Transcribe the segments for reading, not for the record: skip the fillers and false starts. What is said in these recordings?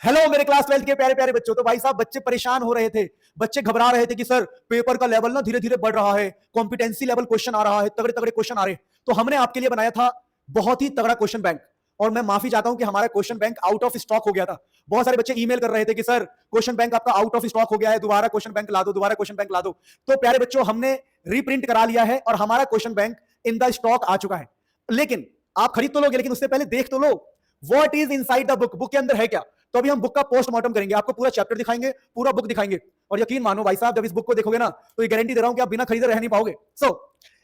Hello मेरे class 12 के प्यारे प्यारे बच्चों। तो भाई साहब बच्चे परेशान हो रहे थे, बच्चे घबरा रहे थे कि सर पेपर का लेवल ना धीरे धीरे बढ़ रहा है, कॉम्पिटेंसी लेवल क्वेश्चन आ रहा है, तगड़े तगड़े क्वेश्चन आ रहे हैं। तो हमने आपके लिए बनाया था बहुत ही तगड़ा क्वेश्चन बैंक। और मैं माफी चाहता हूं कि हमारा question bank out of stock हो गया था। बहुत सारे बच्चे ईमेल कर रहे थे कि सर क्वेश्चन बैंक आपका आउट ऑफ स्टॉक हो गया है, दोबारा क्वेश्चन बैंक ला दो, दोबारा क्वेश्चन बैंक ला दो। तो प्यारे बच्चों हमने रीप्रिंट करा लिया है और हमारा question bank in the stock आ चुका है। लेकिन आप खरीद तो लोगे, लेकिन उससे पहले देख तो लो what is inside the book, book के अंदर है क्या। तो अभी हम बुक का पोस्टमार्टम करेंगे, आपको पूरा चैप्टर दिखाएंगे, पूरा बुक दिखाएंगे। और यकीन मानो भाई साहब जब इस बुक को देखोगे ना तो ये गारंटी दे रहा हूं कि आप बिना खरीदे रह नहीं पाओगे।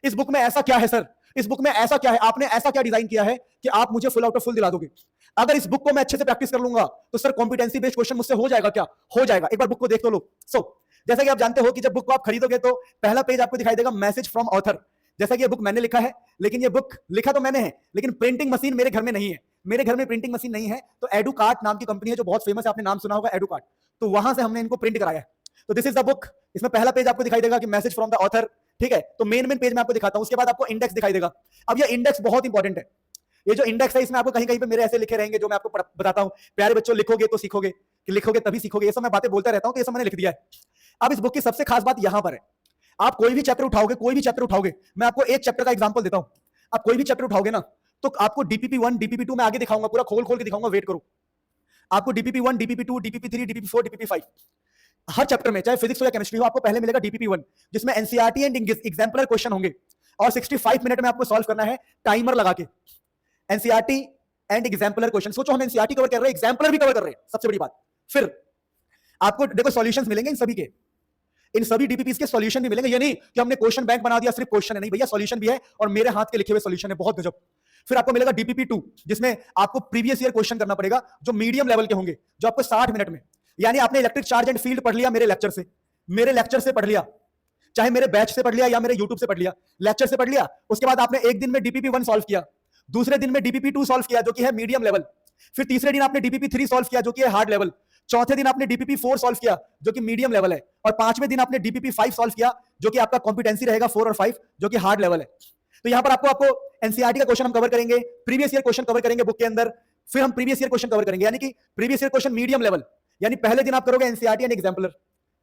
इस बुक में ऐसा क्या है सर, इस बुक में ऐसा क्या है, आपने ऐसा क्या डिजाइन किया है कि आप मुझे फुल आउट ऑफ फुल दिला दोगे। अगर इस बुक को मैं अच्छे से प्रैक्टिस कर लूंगा तो सर कॉम्पिटेंसी बेस्ड क्वेश्चन मुझसे हो जाएगा क्या, हो जाएगा। एक बार बुक को देख तो लो। जैसा कि आप जानते हो कि जब बुक को आप खरीदोगे तो पहला पेज आपको दिखाई देगा मैसेज फ्रॉम ऑथर। जैसा कि ये बुक मैंने लिखा है, लेकिन ये बुक लिखा तो मैंने है, लेकिन प्रिंटिंग मशीन मेरे घर में नहीं है, मेरे घर में प्रिंटिंग मशीन नहीं है। तो एडुकार्ट नाम की कंपनी है जो बहुत फेमस है, आपने नाम सुना होगा एडुकार्ट, तो वहां से हमने इनको प्रिंट कराया है। तो दिस इज द बुक। इसमें पहला पेज आपको दिखाई देगा कि मैसेज फ्रॉम द ऑथर, ठीक है। तो मेन पेज में आपको दिखाता हूं, उसके बाद आपको इंडेक्स दिखाई देगा। अब ये इंडेक्स बहुत इंपॉर्टेंट है। ये जो इंडेक्स है इसमें आपको कहीं कहीं पे मेरे ऐसे लिखे रहेंगे जो मैं आपको बताता हूं। प्यारे बच्चों लिखोगे तो सीखोगे, कि लिखोगे तभी सीखोगे। ये सब मैं बातें बोलता रहता हूं, तो ये सब मैंने लिख दिया है। अब इस बुक की सबसे खास बात यहां पर है, आप कोई भी चैप्टर उठाओगे, कोई भी चैप्टर उठाओगे, मैं आपको एक चैप्टर का एग्जांपल देता हूं। आप कोई भी चैप्टर उठाओगे ना तो आपको डीपीपी 1 डीपीपी 2 में आगे दिखाऊंगा, पूरा खोल खोल के दिखाऊंगा, वेट करो। आपको DPP 1 DPP 2 DPP 3 DPP 4 DPP 5 हर चैप्टर में, चाहे फिजिक्स हो या केमिस्ट्री हो, आपको पहले मिलेगा डीपीपी 1 जिसमें एनसीईआरटी एंड एग्जाम्पलर क्वेश्चन होंगे और 65 मिनट में आपको सॉल्व करना है टाइमर लगा के। एनसीईआरटी एंड एग्जाम्पलर क्वेश्चन, सोचो हम एनसीईआरटी कवर कर रहे हैं, एग्जाम्पलर भी कवर कर रहे हैं, सबसे बड़ी बात। फिर आपको देखो सॉल्यूशंस मिलेंगे इन सभी के, इन सभी डीपीपीस के सॉल्यूशन भी मिलेंगे। ये नहीं कि हमने क्वेश्चन बैंक बना दिया, सिर्फ क्वेश्चन है, नहीं भैया, सॉल्यूशन भी है और मेरे हाथ के लिखे हुए सॉल्यूशन है, बहुत गजब। फिर आपको मिलेगा डीपीपी 2 जिसमें आपको प्रीवियस ईयर क्वेश्चन करना पड़ेगा जो मीडियम लेवल के होंगे, जो आपको 60 मिनट में, यानी आपने इलेक्ट्रिक चार्ज एंड फील्ड पढ़ लिया मेरे लेक्चर से, मेरे लेक्चर से पढ़ लिया, चाहे मेरे बैच से पढ़ लिया या मेरे यूट्यूब से पढ़ लिया, लेक्चर से पढ़ लिया। उसके बाद आपने एक दिन में डीपीपी 1 सॉल्व किया, दूसरे दिन में डीपीपी 2 सॉल्व किया जो कि है मीडियम लेवल, फिर तीसरे दिन आपने डीपीपी 3 सॉल्व किया जो कि है हार्ड लेवल, चौथे दिन आपने डीपीपी 4 सॉल्व किया जो कि मीडियम लेवल है, और पांचवें दिन आपने डीपीपी 5 सॉल्व किया जो कि आपका कॉम्पिटेंसी रहेगा 4 और 5 जो कि हार्ड लेवल है। तो यहां पर आपको एनसीईआरटी का क्वेश्चन हम कवर करेंगे, प्रीवियस ईयर क्वेश्चन कवर करेंगे बुक के अंदर, फिर हम प्रीवियस ईयर क्वेश्चन कवर करेंगे, यानी कि previous year question medium level, यानी पहले दिन आप करोगे एनसीईआरटी एंड एग्जाम्पलर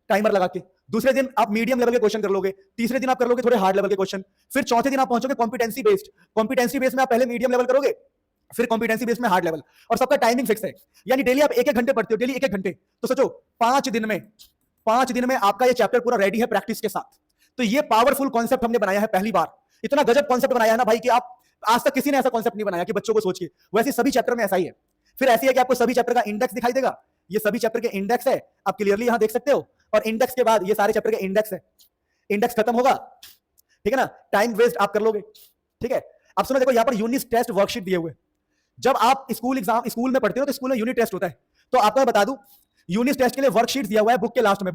टाइमर लगा के, दूसरे दिन आप मीडियम लेवल के क्वेश्चन कर लोगे, तीसरे दिन आप कर लोगे थोड़े हार्ड लेवल के क्वेश्चन, फिर चौथे दिन आप पहुंचोगे कॉम्पिटेंसी बेस्ड। कॉम्पिटेंसी बेस्ड में आप पहले मीडियम लेवल करोगे, फिर कॉम्पिटेंसी बेस्ड में हार्ड लेवल, और सबका टाइमिंग फिक्स है, यानी डेली आप एक एक घंटे पढ़ते हो, डेली एक एक घंटे। तो सोचो 5 दिन में आपका ये चैप्टर पूरा रेडी है प्रैक्टिस के साथ। तो ये पावरफुल कॉन्सेप्ट हमने बनाया है पहली बार, इतना गजब कॉन्सेप्ट बनाया है ना भाई कि आप आज तक किसी ने ऐसा कॉन्सेप्ट नहीं बनाया कि बच्चों को सोचिए। वैसे सभी चैप्टर में ऐसा ही है। फिर ऐसी है कि आपको सभी चैप्टर का इंडेक्स दिखाई देगा, ये सभी चैप्टर के इंडेक्स है, आप क्लियरली यहां देख सकते हो, और इंडेक्स के बाद ये सारे चैप्टर के इंडेक्स है। इंडेक्स खत्म होगा, ठीक है ना, टाइम वेस्ट आप कर लोगे, ठीक है। अब सुनो, देखो यहां पर यूनिट टेस्ट वर्कशीट दिए हुए। जब आप स्कूल में पढ़ते हो तो स्कूल में यूनिट टेस्ट होता है, तो आपको मैं बता दूं यूनिट टेस्ट के लिए वर्कशीट दिया हुआ है बुक के लास्ट में।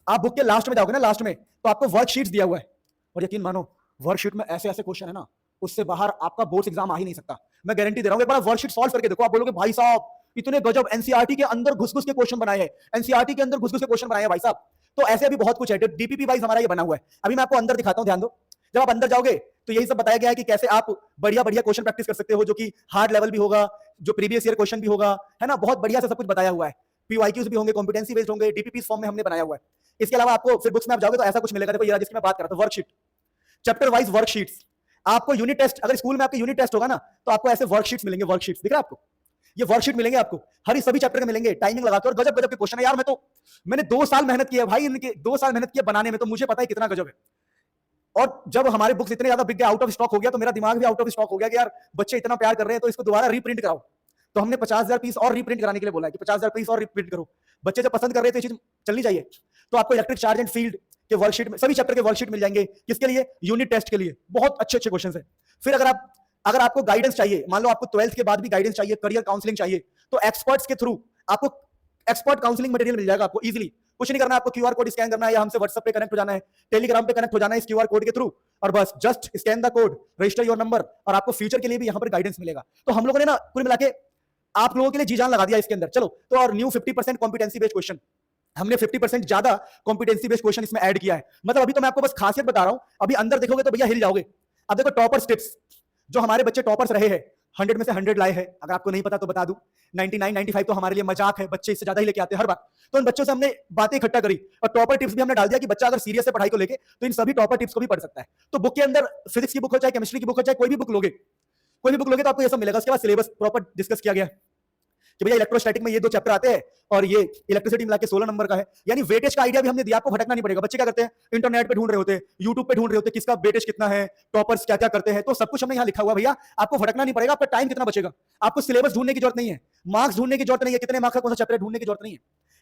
आप बुक के लास्ट में जाओगे ना, लास्ट में, तो आपको वर्कशीट दिया हुआ है, और यकीन मानो वर्कशीट में ऐसे ऐसे क्वेश्चन है ना, उससे बाहर आपका बोर्ड एग्जाम आ ही नहीं सकता, मैं गारंटी दे रहा हूं। एक बार वर्कशीट सॉल्व करके देखो, आप बोलोगे भाई साहब इतने गजब एनसीईआरटी के अंदर घुस घुस के क्वेश्चन बनाए हैं, एनसीईआरटी के अंदर घुस घुस के क्वेश्चन बनाए हैं भाई साहब। तो ऐसे अभी बहुत कुछ है, डीपीपी वाइज हमारा ये बना हुआ है। अभी मैं आपको अंदर दिखाता हूं, ध्यान दो। जब आप अंदर जाओगे तो यही सब बताया गया है कि कैसे आप बढ़िया बढ़िया क्वेश्चन प्रैक्टिस कर सकते हो, जो कि हार्ड लेवल भी होगा, जो प्रीवियस ईयर क्वेश्चन भी होगा, है ना, बहुत बढ़िया से सब कुछ बताया हुआ है। पीवाईक्यूज भी होंगे, कॉम्पिटेंसी बेस्ड होंगे, डीपीपी फॉर्म में हमने बनाया हुआ है। इसके अलावा आपको फिर बुक्स में आप जाओगे तो ऐसा कुछ मिलेगा, देखो ये जिसकी मैं बात कर रहा था, वर्कशीट, चैप्टर वाइज वर्कशीट्स। आपको यूनिट टेस्ट, अगर स्कूल में आपके यूनिट टेस्ट होगा ना तो आपको ऐसे वर्कशीट्स मिलेंगे, वर्कशीट्स दिख रहा है आपको, ये वर्कशीट मिलेंगे आपको, हर सभी चैप्टर के मिलेंगे, टाइमिंग लगाकर, और गजब गजब के क्वेश्चन है यार। मैंने 2 साल मेहनत की है भाई, इनके 2 साल मेहनत की है बनाने में, तो मुझे पता है कितना गजब है। और जब हमारे बुक्स इतने ज्यादा बिक गए, आउट ऑफ स्टॉक हो गया, तो मेरा दिमाग भी आउट ऑफ स्टॉक हो गया कि यार बच्चे इतना प्यार कर रहे हैं तो इसको दोबारा रीप्रिंट कराओ। तो हमने 50,000 पीस और रीप्रिंट कराने के लिए बोला है कि 50,000 पीस और रीप्रिंट करो। बच्चे जब पसंद कर रहे हैं तो ये चीज चलनी चाहिए। तो आपको इलेक्ट्रिक चार्ज एंड फील्ड के वर्कशीट में सभी चैप्टर के वर्कशीट मिल जाएंगे, किसके लिए, यूनिट टेस्ट के लिए, बहुत अच्छे अच्छे क्वेश्चन है। फिर अगर आपको गाइडेंस चाहिए, मान लो आपको 12th के बाद भी गाइडेंस चाहिए, करियर काउंसलिंग चाहिए, तो एक्सपर्ट्स के थ्रू आपको एक्सपर्ट काउंसलिंग मटेरियल मिल जाएगा आपको इजीली। कुछ नहीं करना, आपको क्यूआर कोड स्कैन करना है या हमसे व्हाट्सएप पे कनेक्ट हो जाना है, टेलीग्राम पे कनेक्ट हो जाना है इस क्यूआर कोड के थ्रू, और बस just scan the code, register your number, और आपको फ्यूचर के लिए भी यहाँ पर गाइडेंस मिलेगा। तो हम लोगों ने ना कुल मिला के आप लोगों के लिए जी जान लगा दिया इसके अंदर। चलो, तो और न्यू 50% कॉम्पिटेंसी बेस्ड क्वेश्चन, हमने 50% ज्यादा कॉम्पिटेंसी बेस्ड क्वेश्चन इसमें ऐड किया है। मतलब अभी तो मैं आपको बस खासियत बता रहा हूं, अभी अंदर देखोगे तो भैया हिल जाओगे। अब देखो टॉपर्स टिप्स, जो हमारे बच्चे टॉपर्स रहे हैं, 100 में से 100 लाए हैं, अगर आपको नहीं पता तो बता दूं। 99 95 तो हमारे लिए मजाक है, बच्चे इससे ज्यादा ही लेके आते हैं हर बार। तो उन बच्चों से हमने बातें इकट्ठा करी और टॉपर टिप्स भी हमने डाल दिया कि बच्चा अगर सीरियस है पढ़ाई को लेके तो इन सभी टॉपर टिप्स को भी पढ़ सकता है। तो बुक के अंदर फिजिक्स की बुक हो चाहे केमिस्ट्री की बुक हो चाहे कोई भी बुक लोगे, कोई भी बुक लोगे तो आपको ये सब मिलेगा। उसके बाद सिलेबस प्रॉपर डिस्कस किया गया कि भैया इलेक्ट्रोस्टैटिक में ये 2 चैप्टर आते हैं और ये इलेक्ट्रिसिटी मिला के 16 नंबर का है। यानी वेटेज का आइडिया भी हमने दिया, आपको भटकना नहीं पड़ेगा। बच्चे क्या करते हैं, इंटरनेट पे ढूंढ रहे होते हैं, यूट्यूब पे ढूंढ रहे होते हैं किसका वेटेज कितना है, टॉपर्स क्या क्या करते हैं, तो सब कुछ हमने यहाँ लिखा हुआ भैया, आपको भटकना नहीं पड़ेगा। आपका टाइम कितना बचेगा, आपको सिलेबस ढूंढने की जरूरत नहीं है, मार्क्स ढूंढने की जरूरत नहीं है, कितने मार्क्स का कौन सा चैप्टर ढूंढने की जरूरत नहीं है,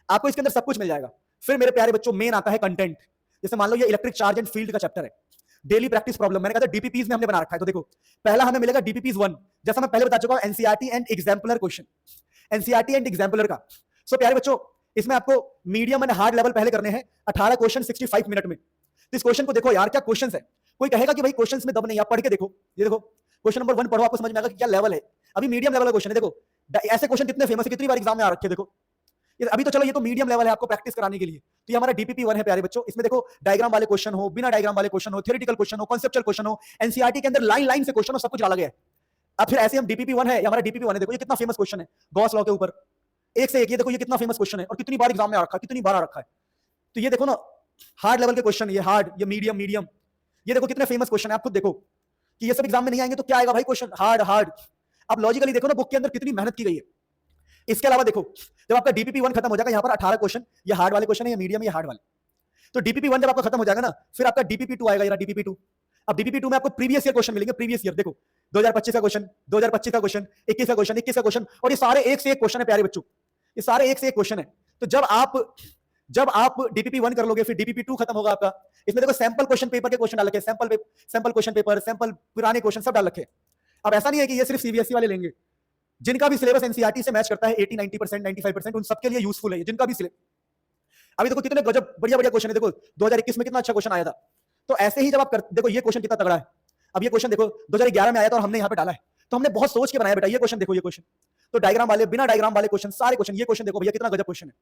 आपको इसके अंदर सब कुछ मिल जाएगा। फिर मेरे प्यारे बच्चों मेन आता है कंटेंट। जैसे मान लो ये इलेक्ट्रिक चार्ज एंड फील्ड का चैप्टर है, डेली प्रैक्टिस प्रॉब्लम, मैंने कहा था डीपीपीज में हमने बना रखा है। तो देखो पहला हमें मिलेगा डीपीपीज 1, जैसा मैं पहले बता चुका हूं, NCERT and exemplar question, NCERT and exemplar का। सो प्यारे बच्चों इसमें आपको मीडियम एंड हार्ड लेवल पहले करने हैं, 18 क्वेश्चन 65 मिनट में। तो इस क्वेश्चन को देखो यार, क्या क्वेश्चंस है। कोई कहेगा कि भाई क्वेश्चंस में दम नहीं, आप पढ़ के देखो। ये देखो क्वेश्चन नंबर 1 पढ़ो, आपको समझ में आएगा कि क्या लेवल है। अभी मीडियम लेवल का क्वेश्चन है। देखो ऐसे क्वेश्चन कितने फेमस है, कितनी बार एग्जाम में आ रखे हैं। देखो अभी तो चलो ये तो मीडियम लेवल है आपको प्रैक्टिस कराने के लिए। तो ये हमारा डीपीपी 1 है प्यारे बच्चों। इसमें देखो डायग्राम वाले क्वेश्चन हो, बिना डायग्राम वाले क्वेश्चन हो, थ्योरेटिकल क्वेश्चन हो, कॉन्सेप्चुअल क्वेश्चन हो, एनसीईआरटी के अंदर लाइन लाइन से क्वेश्चन हो, सब कुछ डाला गया है। अब फिर ऐसे हम डीपीपी 1 है, हमारा डीपीपी 1 है। देखो ये कितना फेमस क्वेश्चन है गॉस लॉ के ऊपर, एक से एक। ये देखो ये कितना फेमस क्वेश्चन है और कितनी बार एग्जाम में आ रखा है, कितनी बार आ रखा है। तो ये देखो ना हार्ड लेवल के क्वेश्चन, ये हार्ड, ये मीडियम मीडियम, ये देखो कितने फेमस क्वेश्चन है। आप खुद देखो कि ये सब एग्जाम में नहीं आएंगे तो क्या आएगा भाई क्वेश्चन, हार्ड हार्ड। अब लॉजिकली देखो ना बुक के अंदर कितनी मेहनत की गई है। इसके अलावा देखो जब आपका डीपीपी 1 खत्म हो जाएगा, यहाँ पर 18 क्वेश्चन, ये हार्ड वाले क्वेश्चन है, ये मीडियम, ये हार्ड वाले। तो डीपीपी 1 जब आपका खत्म हो जाएगा ना, फिर आपका डीपीपी 2 आएगा। डीपीपी 2, अब डीपीपी 2 में आपको प्रीवियस ईयर क्वेश्चन मिलेंगे। प्रीवियस ईयर देखो 2025 का क्वेश्चन, 2025 का क्वेश्चन, 21 का क्वेश्चन, 21 का क्वेश्चन, और ये सारे एक से एक क्वेश्चन है प्यारे बच्चों, ये सारे एक से एक क्वेश्चन है। तो जब आप डीपीपी 1 कर लोगे, फिर डीपीपी 2 खत्म होगा आपका। इसमें देखो सैंपल क्वेश्चन पेपर के क्वेश्चन डाल रखे, सैंपल क्वेश्चन पेपर, सैंपल पुराने क्वेश्चन सब डाल रखे। अब ऐसा नहीं है कि ये सिर्फ सीबीएसई वाले लेंगे, जिनका भी सिलेबस एनसीईआरटी से मैच करता है 80 90% 95%, उन सबके लिए यूजफुल है जिनका भी सिलेबस। अभी देखो कितने गजब बढ़िया बढ़िया क्वेश्चन है। देखो 2021 में कितना अच्छा क्वेश्चन आया था। तो ऐसे ही जब आप देखो ये क्वेश्चन कितना तगड़ा है। अब ये क्वेश्चन देखो 2011 में आया था और हमने यहाँ पे डाला है, तो हमने बहुत सोच के बनाया बेटा। ये क्वेश्चन देखो, ये क्वेश्चन तो डायग्राम वाले, बिना डायग्राम वाले क्वेश्चन, सारे क्वेश्चन। ये क्वेश्चन देखो भैया कितना गजब क्वेश्चन है,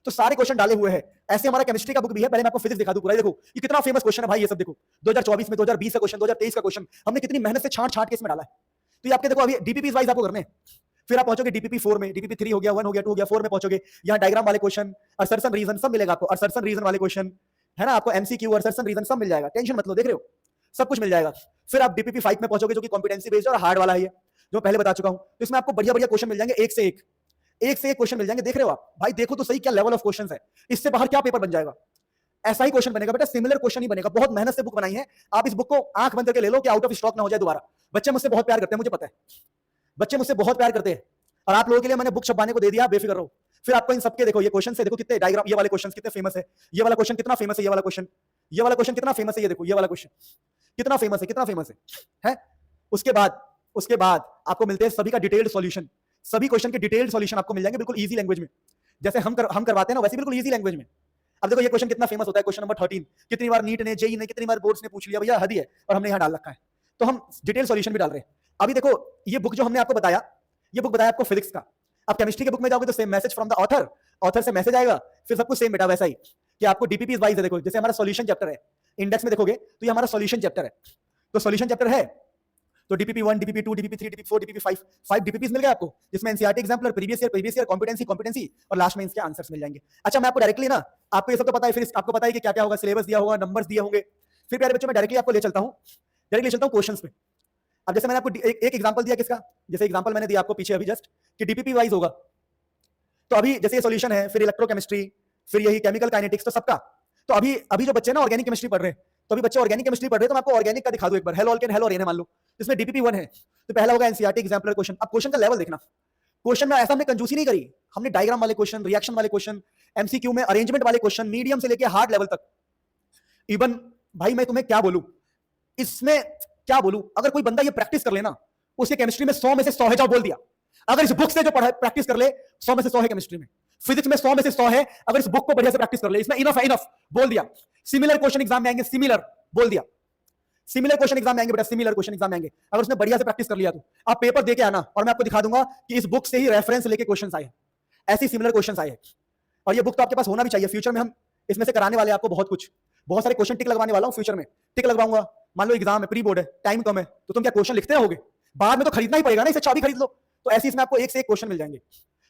तो सारे क्वेश्चन डाले हुए हैं। ऐसे हमारा केमिस्ट्री का बुक भी है, पहले मैं आपको फिजिक्स दिखा दूं पूरा। देखो ये कितना फेमस क्वेश्चन है भाई, ये सब देखो 2024 में, 2020 का क्वेश्चन, 2023 का क्वेश्चन, हमने कितनी मेहनत से छांट छांट के इसमें डाला है। तो ये आपके देखो अभी डीपीपी वाइज आपको करने हैं। फिर आप पहुंचोगे डीपीपी 4 में, डीपीपी 3 हो गया, 1 हो गया, 2 हो गया, 4 में पहुंचोगे, यहाँ डायग्राम वाले क्वेश्चन, असर्शन रीजन सब मिलेगा आपको। असर्शन रीजन वाले क्वेश्चन है ना, आपको एमसीक्यू, असर्शन रीजन सब मिल जाएगा, टेंशन मत लो, देख रहे हो सब कुछ मिल जाएगा। फिर आप डीपीपी 5 में पहुंचोगे जो कि कॉम्पिटेंसी बेस्ड और हार्ड वाला है, जो पहले बता चुका हूं। तो इसमें आपको बढ़िया बढ़िया क्वेश्चन मिल जाएंगे, एक से एक क्वेश्चन मिल जाएंगे। देख रहे हो आप भाई, देखो तो सही क्या लेवल ऑफ क्वेश्चंस है। इससे बाहर क्या पेपर बन जाएगा, ऐसा ही क्वेश्चन बनेगा बेटा, सिमिलर क्वेश्चन ही बनेगा। बहुत मेहनत से बुक बनाई है, आप इस बुक को आंख बंद करके ले लो कि आउट ऑफ स्टॉक ना हो जाए दोबारा। बच्चे मुझसे बहुत प्यार करते हैं, मुझे पता है, बच्चे मुझसे बहुत प्यार करते हैं, और आप लोगों के लिए मैंने बुक छपवाने को दे दिया, बेफिक्र रहो। फिर आपको इन सबके देखो ये क्वेश्चन से देखो कितने डायग्राम, ये वाले क्वेश्चन कितने फेमस है, ये वाला क्वेश्चन कितना फेमस है, ये वाला क्वेश्चन, ये वाला क्वेश्चन कितना फेमस है, ये देखो ये वाला क्वेश्चन कितना फेमस है, कितना फेमस है। उसके बाद आपको मिलते हैं सभी का डिटेल्ड सॉल्यूशन, सभी क्वेश्चन के डिटेल्ड सॉल्यूशन आपको मिल जाएंगे बिल्कुल इजी लैंग्वेज में, जैसे हम करवाते हैं ना, वैसे बिल्कुल इजी लैंग्वेज में। अब देखो ये क्वेश्चन कितना फेमस होता है, क्वेश्चन नंबर 13, कितनी बार नीट ने, जेई ने, कितनी बार बोर्ड्स ने पूछ लिया भैया, हद ही है, और हमने यहाँ डाल रखा है। तो हम डिटेल सॉल्यूशन भी डाल रहे हैं। अभी देखो ये बुक जो हमने आपको बताया, ये बुक बताया आपको फिजिक्स का। अब केमिस्ट्री के बुक में जाओगे तो same message from the author से मैसेज आएगा, फिर सब कुछ सेम बेटा वैसा ही कि आपको डीपीपी वाइज है। देखो जैसे हमारा सॉल्यूशन चैप्टर है, इंडेक्स में देखोगे तो ये हमारा सॉल्यूशन चैप्टर है। तो सॉल्यूशन चैप्टर है तो DPP 1, DPP 2, DPP 3, DPP 4, DPP 5 DPPs मिल गए आपको, जिसमें NCERT exemplar, previous year, competency और लास्ट में इसके आंसर्स मिल जाएंगे। अच्छा मैं आपको डायरेक्टली ना, आपको ये सब तो पता है, फिर आपको पता है कि क्या क्या होगा, सिलेबस दिया होगा, नंबर्स दिए होंगे। फिर प्यारे बच्चों मैं डायरेक्टली आपको ले चलता हूँ क्वेश्चंस पे। अब जैसे मैंने आपको एक एग्जांपल दिया, किसका, जैसे एग्जांपल मैंने दिया आपको पीछे अभी जस्ट कि डीपीपी वाइज होगा। तो अभी जैसे ये सॉल्यूशन है, फिर इलेक्ट्रोकेमिस्ट्री, फिर यही केमिकल काइनेटिक्स, तो सबका। तो अभी जो बच्चे ना ऑर्गेनिक केमिस्ट्री पढ़ रहे हैं, तो अभी बच्चे ऑर्गेनिक केमिस्ट्री पढ़ रहे हैं, तो मैं आपको ऑर्गेनिक का दिखा दूं एक बार। हेलो ऑल्केन, हेलो अरेन मान लो, इसमें डीपीपी 1 है, तो पहला होगा एनसीईआरटी एग्जाम्पलर क्वेश्चन। अब क्वेश्चन का लेवल देखना, क्वेश्चन में ऐसा हमने कंजूसी नहीं करी, हमने डायग्राम वाले क्वेश्चन, रिएक्शन वाले क्वेश्चन, एमसीक्यू में अरेंजमेंट वाले क्वेश्चन, मीडियम से लेके हार्ड लेवल तक। इवन भाई मैं तुम्हें क्या बोलूं, इसमें क्या बोलूं, अगर कोई बंदा ये प्रैक्टिस कर लेना, उसके केमिस्ट्री में 100 में से 100 है, जाओ बोल दिया। अगर इस बुक से जो प्रैक्टिस कर ले, 100 में से 100 है केमिस्ट्री में, फिजिक्स में 100 में से 100 है, अगर इस बुक को बढ़िया से प्रैक्टिस कर ले, इसमें इनफ है, इनफ बोल दिया। सिमिलर क्वेश्चन एग्जाम में आएंगे, सिमिलर बोल दिया, सिमिलर क्वेश्चन एग्जाम में आएंगे बेटा, सिमिलर क्वेश्चन एग्जाम में आएंगे। अगर उसने बढ़िया से प्रैक्टिस कर लिया तो आप पेपर देके आना, और मैं आपको दिखा दूंगा कि इस बुक से ही रेफरेंस लेके क्वेश्चंस आए हैं, ऐसी सिमिलर क्वेश्चंस आए हैं। और ये बुक तो आपके पास होना भी चाहिए, फ्यूचर में हम इसमें से कराने वाले आपको बहुत सारे क्वेश्चन टिक लगवाने वाला हूं फ्यूचर में, टिक लगवाऊंगा। मान लो एग्जाम है, प्री बोर्ड है, टाइम कम है, तो तुम क्या क्वेश्चन लिखते रहोगे, बाद में तो खरीदना ही पड़ेगा ना, इसे चाबी खरीद लो। तो ऐसे इसमें आपको एक से एक क्वेश्चन मिल जाएंगे।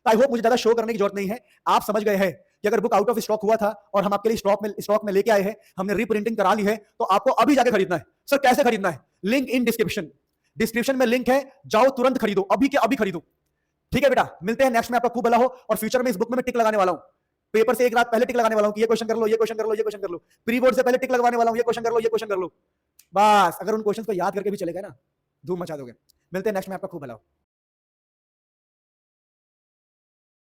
आई होप मुझे ज्यादा शो करने की जरूरत नहीं है, आप समझ गए हैं कि अगर बुक आउट ऑफ स्टॉक हुआ था और हम आपके लिए स्टॉक में लेके आए हैं, हमने रिप्रिंटिंग करा ली है, तो आपको अभी जाके खरीदना है। सर कैसे खरीदना है? लिंक इन डिस्क्रिप्शन में लिंक है, जाओ तुरंत खरीदो, अभी के अभी खरीदो। ठीक है बेटा, मिलते हैं नेक्स्ट में, आपका खूब भला हो। और फ्यूचर में इस बुक में मैं टिक लगाने वाला हूं, पेपर से एक रात पहले टिक लगाने वाला हूं कि ये क्वेश्चन कर लो, ये क्वेश्चन कर लो, ये क्वेश्चन कर लो। प्री बोर्ड से पहले टिक लगवाने वाला हूं, ये क्वेश्चन कर लो, ये क्वेश्चन कर लो। बस अगर उन क्वेश्चन को याद करके भी चले गए ना, धूम मचा दोगे। मिलते हैं नेक्स्ट में, आपका खूब भला हो।